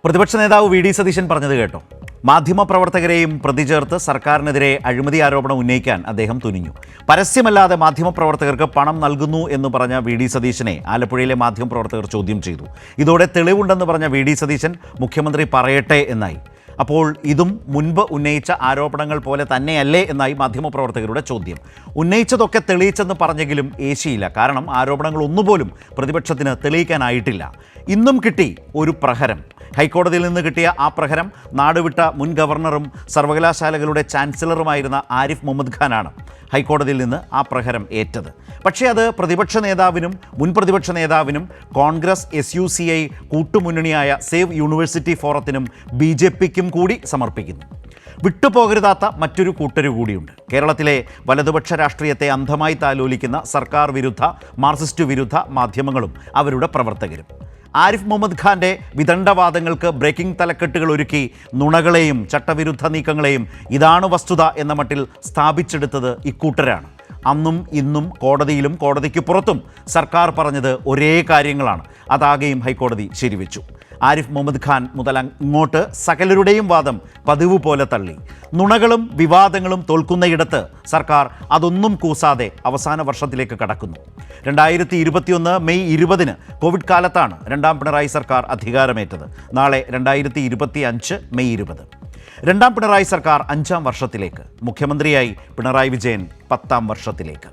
പ്രതിപക്ഷ നേതാവ് V D Satheesan പറഞ്ഞത് കേട്ടോ. മാധ്യമപ്രവർത്തകരെയും പ്രതി ചേർത്ത് സർക്കാരിനെതിരെ അഴിമതി ആരോപണം ഉന്നയിക്കാൻ അദ്ദേഹം തുനിഞ്ഞു. പരസ്യമല്ലാതെ മാധ്യമപ്രവർത്തകർക്ക് പണം നൽകുന്നു എന്ന് പറഞ്ഞ വി ഡി സതീശനെ ആലപ്പുഴയിലെ മാധ്യമപ്രവർത്തകർ ചോദ്യം ചെയ്തു. ഇതോടെ തെളിവുണ്ടെന്ന് പറഞ്ഞ വി ഡി സതീശൻ മുഖ്യമന്ത്രി പറയട്ടെ എന്നായി. അപ്പോൾ ഇതും മുൻപ് ഉന്നയിച്ച ആരോപണങ്ങൾ പോലെ തന്നെയല്ലേ എന്നായി മാധ്യമപ്രവർത്തകരുടെ ചോദ്യം. ഉന്നയിച്ചതൊക്കെ തെളിയിച്ചെന്ന് പറഞ്ഞെങ്കിലും ഏശിയില്ല. കാരണം ആരോപണങ്ങൾ ഒന്നുപോലും പ്രതിപക്ഷത്തിന് തെളിയിക്കാനായിട്ടില്ല. ഇന്നും കിട്ടി ഒരു പ്രഹരം. ഹൈക്കോടതിയിൽ നിന്ന് കിട്ടിയ ആ പ്രഹരം നാടുവിട്ട മുൻ ഗവർണറും സർവകലാശാലകളുടെ ചാൻസലറുമായിരുന്ന ആരിഫ് മുഹമ്മദ് ഖാനാണ് ഹൈക്കോടതിയിൽ നിന്ന് ആ പ്രഹരം ഏറ്റത്. പക്ഷേ അത് പ്രതിപക്ഷ നേതാവിനും മുൻ പ്രതിപക്ഷ നേതാവിനും കോൺഗ്രസ് SUCI കൂട്ടുമുന്നണിയായ സേവ് യൂണിവേഴ്സിറ്റി ഫോറത്തിനും BJPക്കും കൂടി സമർപ്പിക്കുന്നു. വിട്ടുപോകരുതാത്ത മറ്റൊരു കൂട്ടരു കൂടിയുണ്ട്. കേരളത്തിലെ വലതുപക്ഷ രാഷ്ട്രീയത്തെ അന്ധമായി താലോലിക്കുന്ന സർക്കാർ വിരുദ്ധ മാർക്സിസ്റ്റ് വിരുദ്ധ മാധ്യമങ്ങളും അവരുടെ പ്രവർത്തകരും. ആരിഫ് മുഹമ്മദ് ഖാൻ്റെ വിദണ്ഡവാദങ്ങൾക്ക് ബ്രേക്കിംഗ് തലക്കെട്ടുകൾ ഒരുക്കി നുണകളെയും ചട്ടവിരുദ്ധ നീക്കങ്ങളെയും ഇതാണ് വസ്തുത എന്ന മട്ടിൽ സ്ഥാപിച്ചെടുത്തത് ഇക്കൂട്ടരാണ്. അന്നും ഇന്നും കോടതിയിലും കോടതിക്ക് പുറത്തും സർക്കാർ പറഞ്ഞത് ഒരേ കാര്യങ്ങളാണ്. അതാകെയും ഹൈക്കോടതി ശരിവെച്ചു. ആരിഫ് മുഹമ്മദ് ഖാൻ മുതൽ ഇങ്ങോട്ട് സകലരുടെയും വാദം പതിവ് പോലെ തള്ളി. നുണകളും വിവാദങ്ങളും തോൽക്കുന്നയിടത്ത് സർക്കാർ അതൊന്നും കൂസാതെ അവസാന വർഷത്തിലേക്ക് കടക്കുന്നു. 2021 മെയ് 20 കോവിഡ് കാലത്താണ് രണ്ടാം പിണറായി സർക്കാർ അധികാരമേറ്റത്. നാളെ 2025 മെയ് 20. രണ്ടാം പിണറായി സർക്കാർ 5ാം വർഷത്തിലേക്ക്, മുഖ്യമന്ത്രിയായി പിണറായി വിജയൻ 10ാം വർഷത്തിലേക്ക്.